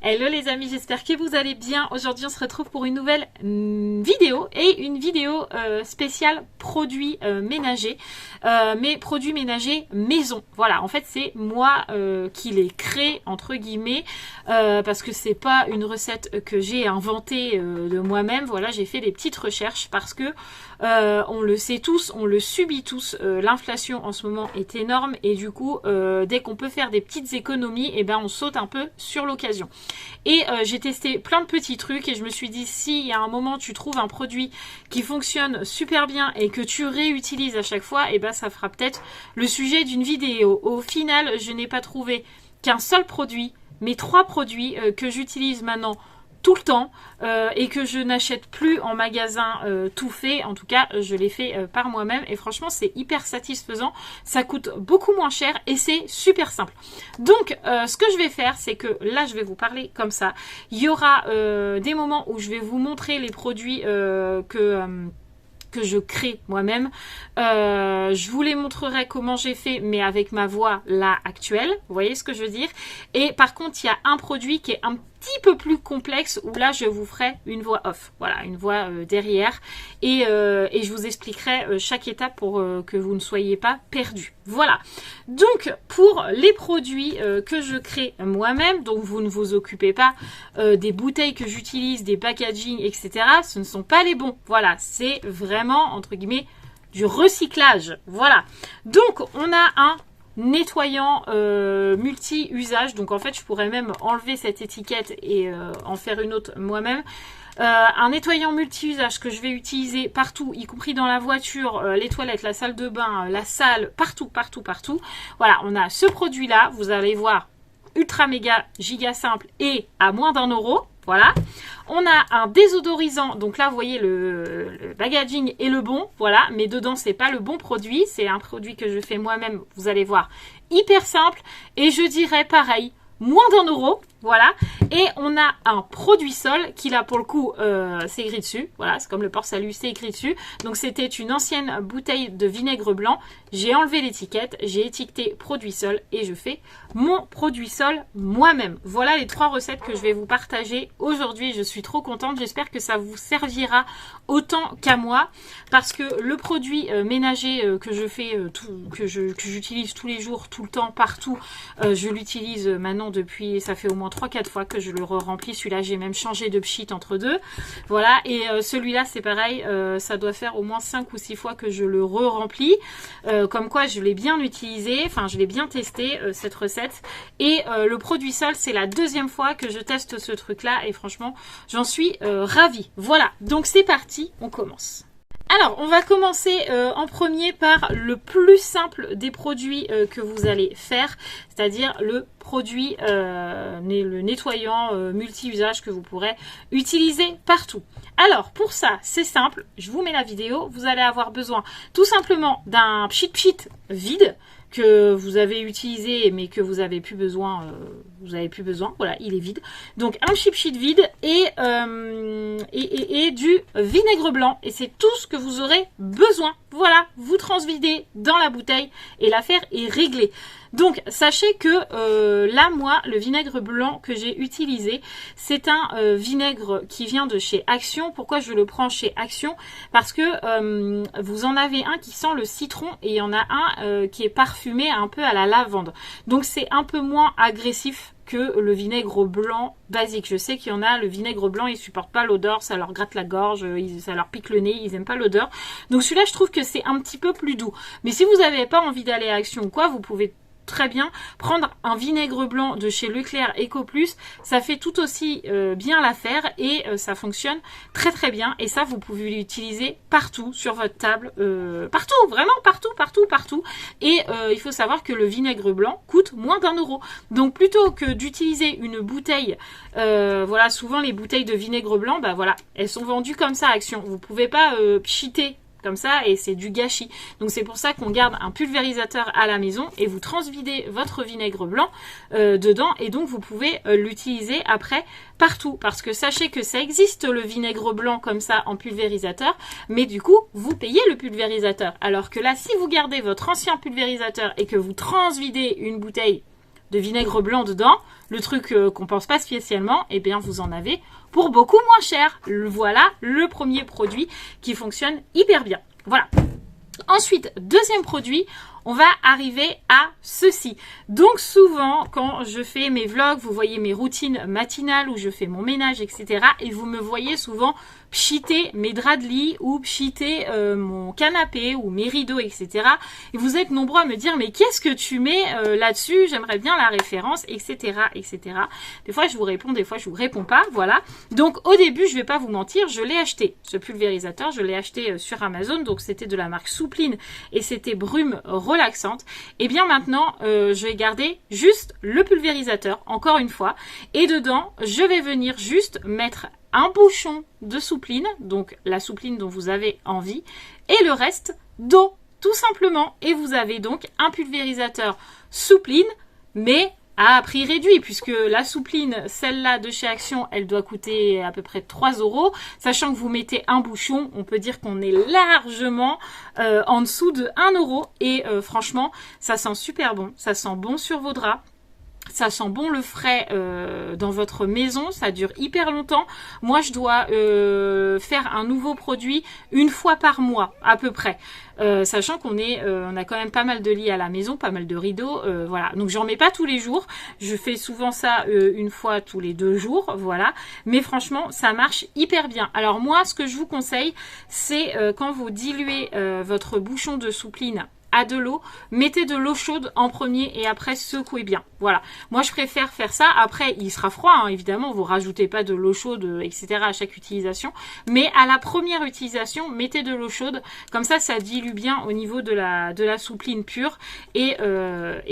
Hello les amis, j'espère que vous allez bien. Aujourd'hui on se retrouve pour une nouvelle vidéo et une vidéo spéciale produits ménagers, mais produits ménagers maison. Voilà, en fait c'est moi qui les crée entre guillemets parce que c'est pas une recette que j'ai inventée de moi-même. Voilà, j'ai fait des petites recherches parce que on le sait tous, on le subit tous, l'inflation en ce moment est énorme et du coup dès qu'on peut faire des petites économies, et ben on saute un peu sur l'occasion. Et j'ai testé plein de petits trucs et je me suis dit, si il y a un moment tu trouves un produit qui fonctionne super bien et que tu réutilises à chaque fois, et ben ça fera peut-être le sujet d'une vidéo. Au final, je n'ai pas trouvé qu'un seul produit, mais 3 produits que j'utilise maintenant tout le temps et que je n'achète plus en magasin tout fait. En tout cas, je l'ai fait par moi-même et franchement, c'est hyper satisfaisant. Ça coûte beaucoup moins cher et c'est super simple. Donc, ce que je vais faire, c'est que là, je vais vous parler comme ça. Il y aura des moments où je vais vous montrer les produits que je crée moi-même. Je vous les montrerai comment j'ai fait, mais avec ma voix là actuelle. Vous voyez ce que je veux dire? Et par contre, il y a un produit qui est un petit peu plus complexe où là je vous ferai une voix off, voilà, une voix derrière et je vous expliquerai chaque étape pour que vous ne soyez pas perdus. Voilà, donc pour les produits que je crée moi-même, donc vous ne vous occupez pas des bouteilles que j'utilise, des packaging, etc. Ce ne sont pas les bons, voilà, c'est vraiment entre guillemets du recyclage. Voilà, donc on a un nettoyant multi-usage, donc en fait je pourrais même enlever cette étiquette et en faire une autre moi-même. Un nettoyant multi-usage que je vais utiliser partout, y compris dans la voiture, les toilettes, la salle de bain, la salle, partout, partout, partout. Voilà, on a ce produit là, vous allez voir, ultra méga giga simple et à moins d'1 €. Voilà, on a un désodorisant, donc là vous voyez le packaging est le bon, voilà, mais dedans c'est pas le bon produit, c'est un produit que je fais moi-même, vous allez voir, hyper simple, et je dirais pareil, moins d'1 €, voilà, et on a un produit sol qui là pour le coup c'est écrit dessus, voilà, c'est comme le port-salut, c'est écrit dessus, donc c'était une ancienne bouteille de vinaigre blanc, j'ai enlevé l'étiquette, j'ai étiqueté produit sol et je fais mon produit sol moi-même. Voilà les 3 recettes que je vais vous partager aujourd'hui, je suis trop contente, j'espère que ça vous servira autant qu'à moi, parce que le produit ménager que je fais, que j'utilise tous les jours, tout le temps, partout, je l'utilise maintenant depuis, ça fait au moins 3-4 fois que je le remplis. Celui-là, j'ai même changé de pchit entre deux. Voilà, et celui-là, c'est pareil, ça doit faire au moins 5 ou 6 fois que je le re-remplis. Comme quoi, je l'ai bien utilisé, enfin, je l'ai bien testé, cette recette. Et le produit sol, c'est la 2e fois que je teste ce truc-là. Et franchement, j'en suis ravie. Voilà, donc c'est parti, on commence. Alors, on va commencer en premier par le plus simple des produits que vous allez faire, c'est-à-dire le produit, le nettoyant multi-usage que vous pourrez utiliser partout. Alors, pour ça, c'est simple, je vous mets la vidéo, vous allez avoir besoin tout simplement d'un pchit vide, que vous avez utilisé mais que vous avez plus besoin, voilà, il est vide. Donc un pchit vide et du vinaigre blanc, et c'est tout ce que vous aurez besoin. Voilà, vous transvidez dans la bouteille et l'affaire est réglée. Donc sachez que là moi le vinaigre blanc que j'ai utilisé, c'est un vinaigre qui vient de chez Action. Pourquoi je le prends chez Action? Parce que vous en avez un qui sent le citron et il y en a un qui est parfumé un peu à la lavande. Donc c'est un peu moins agressif que le vinaigre blanc basique. Je sais qu'il y en a, le vinaigre blanc, ils supportent pas l'odeur, ça leur gratte la gorge, ça leur pique le nez, ils aiment pas l'odeur. Donc celui-là, je trouve que c'est un petit peu plus doux. Mais si vous n'avez pas envie d'aller à Action ou quoi, vous pouvez très bien prendre un vinaigre blanc de chez Leclerc Eco Plus, ça fait tout aussi bien l'affaire et ça fonctionne très très bien, et ça vous pouvez l'utiliser partout sur votre table, partout, vraiment partout, et il faut savoir que le vinaigre blanc coûte moins d'1 €. Donc plutôt que d'utiliser une bouteille, voilà, souvent les bouteilles de vinaigre blanc, bah voilà, elles sont vendues comme ça à Action, vous pouvez pas pchiter comme ça et c'est du gâchis. Donc c'est pour ça qu'on garde un pulvérisateur à la maison et vous transvidez votre vinaigre blanc dedans, et donc vous pouvez l'utiliser après partout, parce que sachez que ça existe le vinaigre blanc comme ça en pulvérisateur, mais du coup vous payez le pulvérisateur, alors que là si vous gardez votre ancien pulvérisateur et que vous transvidez une bouteille de vinaigre blanc dedans, le truc qu'on pense pas spécialement, eh bien vous en avez pour beaucoup moins cher. Voilà le premier produit qui fonctionne hyper bien. Voilà. Ensuite, deuxième produit, on va arriver à ceci. Donc souvent, quand je fais mes vlogs, vous voyez mes routines matinales où je fais mon ménage, etc. Et vous me voyez souvent pchiter mes draps de lit ou pchiter mon canapé ou mes rideaux, etc. Et vous êtes nombreux à me dire, mais qu'est-ce que tu mets là-dessus? J'aimerais bien la référence, etc., etc. Des fois, je vous réponds, des fois, je vous réponds pas, voilà. Donc, au début, je vais pas vous mentir, je l'ai acheté. Ce pulvérisateur, je l'ai acheté sur Amazon. Donc, c'était de la marque Soupline et c'était brume relaxante. Et bien maintenant, je vais garder juste le pulvérisateur, encore une fois. Et dedans, je vais venir juste mettre un bouchon de soupline, donc la soupline dont vous avez envie, et le reste d'eau, tout simplement. Et vous avez donc un pulvérisateur soupline, mais à prix réduit, puisque la soupline, celle-là de chez Action, elle doit coûter à peu près 3 €. Sachant que vous mettez un bouchon, on peut dire qu'on est largement en dessous de 1 €. Et franchement, ça sent super bon, ça sent bon sur vos draps. Ça sent bon le frais dans votre maison, ça dure hyper longtemps. Moi, je dois faire un nouveau produit une fois par mois, à peu près. Sachant qu'on on a quand même pas mal de lits à la maison, pas mal de rideaux, voilà. Donc, j'en mets pas tous les jours. Je fais souvent ça une fois tous les 2 jours, voilà. Mais franchement, ça marche hyper bien. Alors, moi, ce que je vous conseille, c'est quand vous diluez votre bouchon de soupline à de l'eau, mettez de l'eau chaude en premier et après secouez bien. Voilà. Moi, je préfère faire ça. Après, il sera froid, hein, évidemment. Vous rajoutez pas de l'eau chaude, etc. à chaque utilisation. Mais à la première utilisation, mettez de l'eau chaude. Comme ça dilue bien au niveau de la soupline pure. Et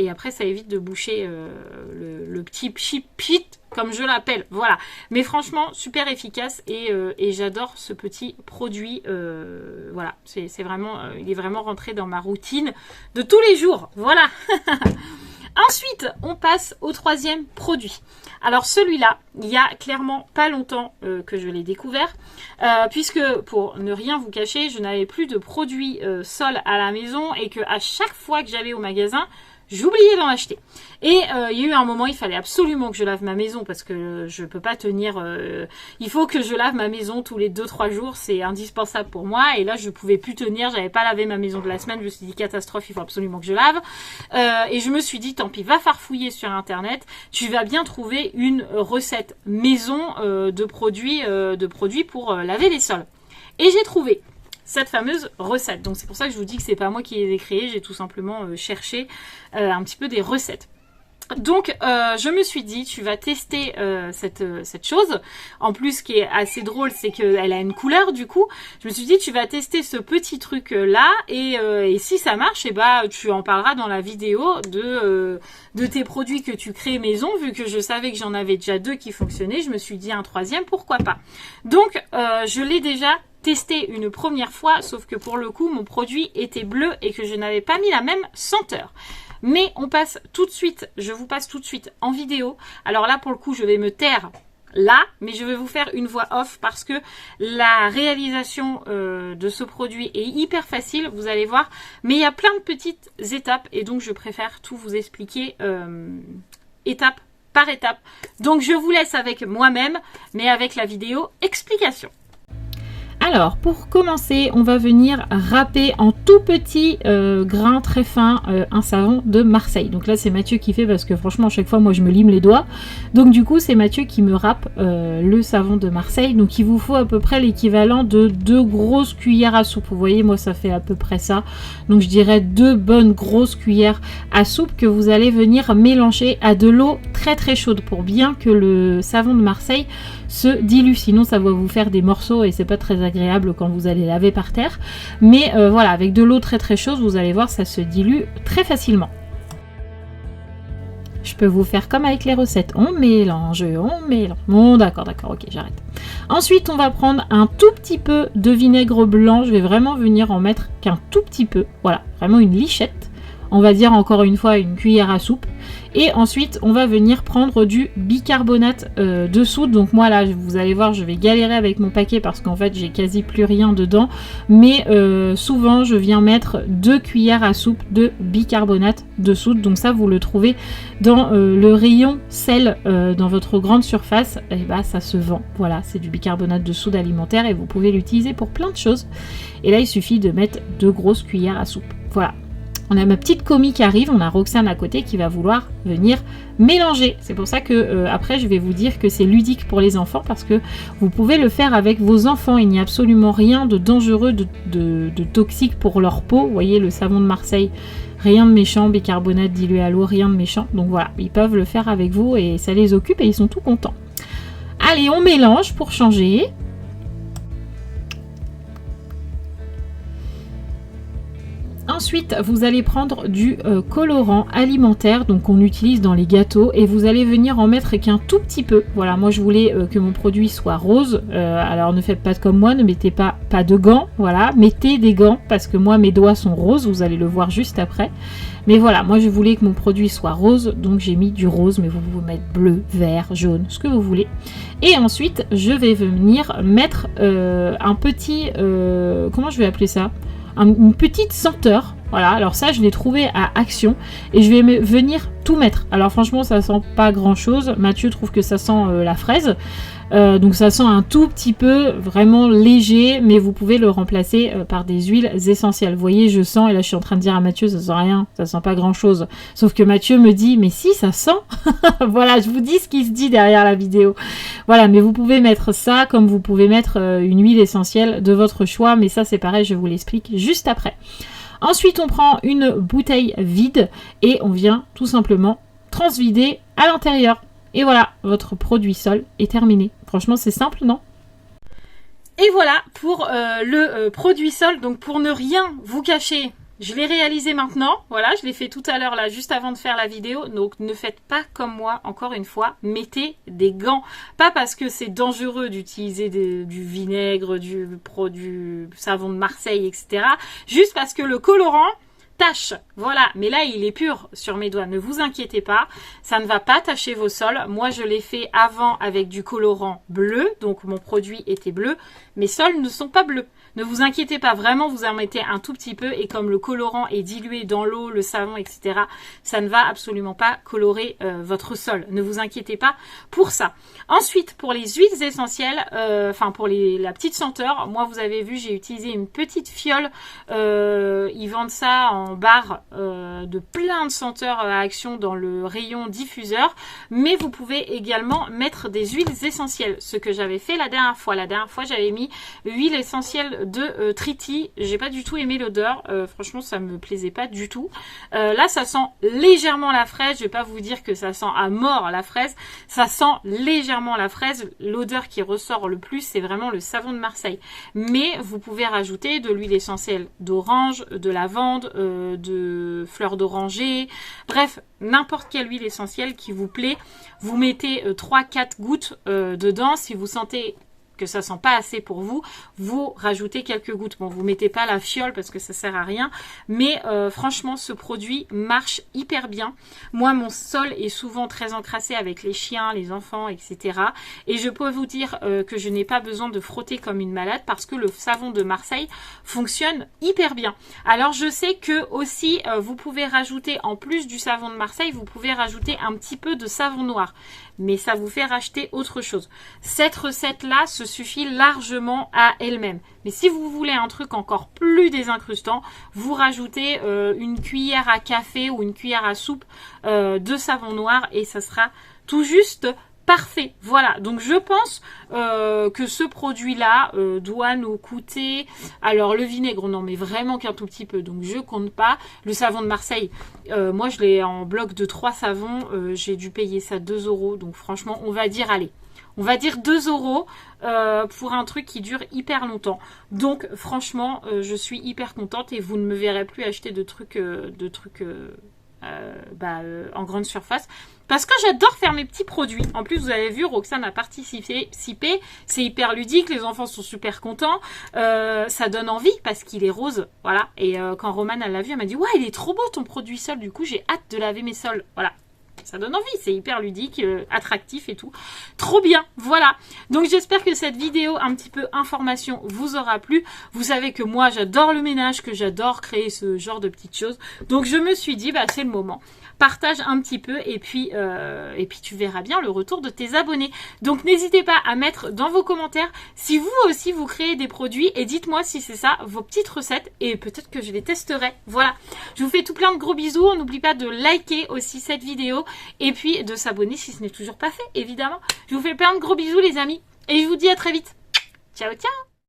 après, ça évite de boucher le petit pchit, comme je l'appelle. Voilà. Mais franchement, super efficace et j'adore ce petit produit. Voilà. C'est vraiment, il est vraiment rentré dans ma routine de tous les jours. Voilà. Ensuite, on passe au troisième produit. Alors celui-là, il y a clairement pas longtemps que je l'ai découvert, puisque pour ne rien vous cacher, je n'avais plus de produits sol à la maison et que à chaque fois que j'allais au magasin, j'oubliais d'en acheter. Et il y a eu un moment, il fallait absolument que je lave ma maison parce que je peux pas tenir... il faut que je lave ma maison tous les 2-3 jours, c'est indispensable pour moi. Et là, je pouvais plus tenir, j'avais pas lavé ma maison de la semaine. Je me suis dit, catastrophe, il faut absolument que je lave. Et je me suis dit, tant pis, va farfouiller sur Internet. Tu vas bien trouver une recette maison de produits pour laver les sols. Et j'ai trouvé cette fameuse recette. Donc c'est pour ça que je vous dis que c'est pas moi qui les ai créées, j'ai tout simplement cherché un petit peu des recettes. Donc je me suis dit, tu vas tester cette chose. En plus, ce qui est assez drôle, c'est qu'elle a une couleur du coup. Je me suis dit, tu vas tester ce petit truc là et si ça marche, et bah tu en parleras dans la vidéo de tes produits que tu crées maison. Vu que je savais que j'en avais déjà 2 qui fonctionnaient, je me suis dit un troisième, pourquoi pas. Donc je l'ai déjà testé une première fois, sauf que pour le coup, mon produit était bleu et que je n'avais pas mis la même senteur. Mais on passe tout de suite, je vous passe tout de suite en vidéo. Alors là, pour le coup, je vais me taire là, mais je vais vous faire une voix off parce que la réalisation de ce produit est hyper facile, vous allez voir. Mais il y a plein de petites étapes et donc je préfère tout vous expliquer étape par étape. Donc je vous laisse avec moi-même, mais avec la vidéo explication. Alors, pour commencer, on va venir râper en tout petit grain très fin un savon de Marseille. Donc là, c'est Mathieu qui fait parce que franchement, à chaque fois, moi, je me lime les doigts. Donc du coup, c'est Mathieu qui me râpe le savon de Marseille. Donc il vous faut à peu près l'équivalent de 2 grosses cuillères à soupe. Vous voyez, moi, ça fait à peu près ça. Donc je dirais 2 bonnes grosses cuillères à soupe que vous allez venir mélanger à de l'eau très très chaude pour bien que le savon de Marseille se dilue, sinon ça va vous faire des morceaux et c'est pas très agréable quand vous allez laver par terre. Mais voilà, avec de l'eau très très chaude, vous allez voir, ça se dilue très facilement. Je peux vous faire comme avec les recettes, on mélange. Bon, d'accord, ok, j'arrête. Ensuite, on va prendre un tout petit peu de vinaigre blanc. Je vais vraiment venir en mettre qu'un tout petit peu. Voilà, vraiment une lichette. On va dire encore une fois une cuillère à soupe. Et ensuite, on va venir prendre du bicarbonate de soude. Donc moi là, vous allez voir, je vais galérer avec mon paquet parce qu'en fait, j'ai quasi plus rien dedans. Mais souvent, je viens mettre 2 cuillères à soupe de bicarbonate de soude. Donc ça, vous le trouvez dans le rayon sel dans votre grande surface. Et bah, ça se vend. Voilà, c'est du bicarbonate de soude alimentaire et vous pouvez l'utiliser pour plein de choses. Et là, il suffit de mettre 2 grosses cuillères à soupe. Voilà. On a ma petite commis qui arrive, on a Roxane à côté qui va vouloir venir mélanger. C'est pour ça que après je vais vous dire que c'est ludique pour les enfants parce que vous pouvez le faire avec vos enfants. Il n'y a absolument rien de dangereux, de toxique pour leur peau. Vous voyez le savon de Marseille, rien de méchant, bicarbonate dilué à l'eau, rien de méchant. Donc voilà, ils peuvent le faire avec vous et ça les occupe et ils sont tout contents. Allez, on mélange pour changer. Ensuite, vous allez prendre du colorant alimentaire, donc qu'on utilise dans les gâteaux, et vous allez venir en mettre qu'un tout petit peu. Voilà, moi je voulais que mon produit soit rose, alors ne faites pas comme moi, ne mettez pas de gants, voilà, mettez des gants, parce que moi mes doigts sont roses, vous allez le voir juste après. Mais voilà, moi je voulais que mon produit soit rose, donc j'ai mis du rose, mais vous pouvez mettre bleu, vert, jaune, ce que vous voulez. Et ensuite, je vais venir mettre un petit, comment je vais appeler ça ? Une petite senteur, voilà, alors ça je l'ai trouvé à Action et je vais venir tout mettre. Alors franchement ça sent pas grand chose, Mathieu trouve que ça sent la fraise, donc ça sent un tout petit peu vraiment léger, mais vous pouvez le remplacer par des huiles essentielles. Vous voyez, je sens, et là je suis en train de dire à Mathieu ça sent rien, ça sent pas grand chose, sauf que Mathieu me dit mais si ça sent. Voilà, je vous dis ce qui se dit derrière la vidéo. Voilà, mais vous pouvez mettre ça comme vous pouvez mettre une huile essentielle de votre choix, mais ça c'est pareil, je vous l'explique juste après. Ensuite on prend une bouteille vide et on vient tout simplement transvider à l'intérieur. Et voilà, votre produit sol est terminé. Franchement, c'est simple, non? Et voilà pour le produit sol. Donc pour ne rien vous cacher, je l'ai réalisé maintenant. Voilà, je l'ai fait tout à l'heure là, juste avant de faire la vidéo. Donc ne faites pas comme moi, encore une fois. Mettez des gants. Pas parce que c'est dangereux d'utiliser du vinaigre, du savon de Marseille, etc. Juste parce que le colorant tache, voilà, mais là il est pur sur mes doigts, ne vous inquiétez pas, ça ne va pas tacher vos sols. Moi je l'ai fait avant avec du colorant bleu, donc mon produit était bleu, mes sols ne sont pas bleus. Ne vous inquiétez pas, vraiment vous en mettez un tout petit peu et comme le colorant est dilué dans l'eau, le savon, etc., ça ne va absolument pas colorer votre sol. Ne vous inquiétez pas pour ça. Ensuite, pour les huiles essentielles, pour la petite senteur, moi vous avez vu, j'ai utilisé une petite fiole. Ils vendent ça en barre de plein de senteurs à Action dans le rayon diffuseur. Mais vous pouvez également mettre des huiles essentielles. Ce que j'avais fait la dernière fois. La dernière fois, j'avais mis huile essentielle de Triti. J'ai pas du tout aimé l'odeur. Franchement, ça me plaisait pas du tout. Là, ça sent légèrement la fraise. Je vais pas vous dire que ça sent à mort la fraise. Ça sent légèrement la fraise. L'odeur qui ressort le plus, c'est vraiment le savon de Marseille. Mais vous pouvez rajouter de l'huile essentielle d'orange, de lavande, de fleurs d'oranger. Bref, n'importe quelle huile essentielle qui vous plaît. Vous mettez 3-4 gouttes dedans. Si vous sentez que ça sent pas assez pour vous, vous rajoutez quelques gouttes. Bon, vous mettez pas la fiole parce que ça sert à rien, mais franchement, ce produit marche hyper bien. Moi, mon sol est souvent très encrassé avec les chiens, les enfants, etc. Et je peux vous dire que je n'ai pas besoin de frotter comme une malade parce que le savon de Marseille fonctionne hyper bien. Alors, je sais que aussi, vous pouvez rajouter, en plus du savon de Marseille, vous pouvez rajouter un petit peu de savon noir. Mais ça vous fait racheter autre chose. Cette recette-là se suffit largement à elle-même. Mais si vous voulez un truc encore plus désincrustant, vous rajoutez une cuillère à café ou une cuillère à soupe de savon noir et ça sera tout juste parfait. Voilà, donc je pense que ce produit-là doit nous coûter... Alors, le vinaigre, non, mais vraiment qu'un tout petit peu, donc je compte pas. Le savon de Marseille, moi, je l'ai en bloc de 3 savons. J'ai dû payer ça 2 €. Donc, franchement, on va dire, allez, on va dire 2 € pour un truc qui dure hyper longtemps. Donc, franchement, je suis hyper contente et vous ne me verrez plus acheter de trucs... en grande surface parce que j'adore faire mes petits produits. En plus, vous avez vu, Roxane a participé, c'est hyper ludique, les enfants sont super contents, ça donne envie parce qu'il est rose, voilà. Et quand Romane elle l'a vu, elle m'a dit ouais, il est trop beau ton produit sol, du coup j'ai hâte de laver mes sols, voilà. ça donne envie, c'est hyper ludique, attractif et tout. Trop bien, voilà. Donc j'espère que cette vidéo un petit peu information vous aura plu. Vous savez que moi j'adore le ménage, que j'adore créer ce genre de petites choses. Donc je me suis dit, bah c'est le moment. Partage un petit peu et puis tu verras bien le retour de tes abonnés. Donc n'hésitez pas à mettre dans vos commentaires si vous aussi vous créez des produits et dites-moi si c'est ça vos petites recettes et peut-être que je les testerai. Voilà, je vous fais tout plein de gros bisous. On n'oublie pas de liker aussi cette vidéo et puis de s'abonner si ce n'est toujours pas fait évidemment. Je vous fais plein de gros bisous les amis et je vous dis à très vite. Ciao ciao.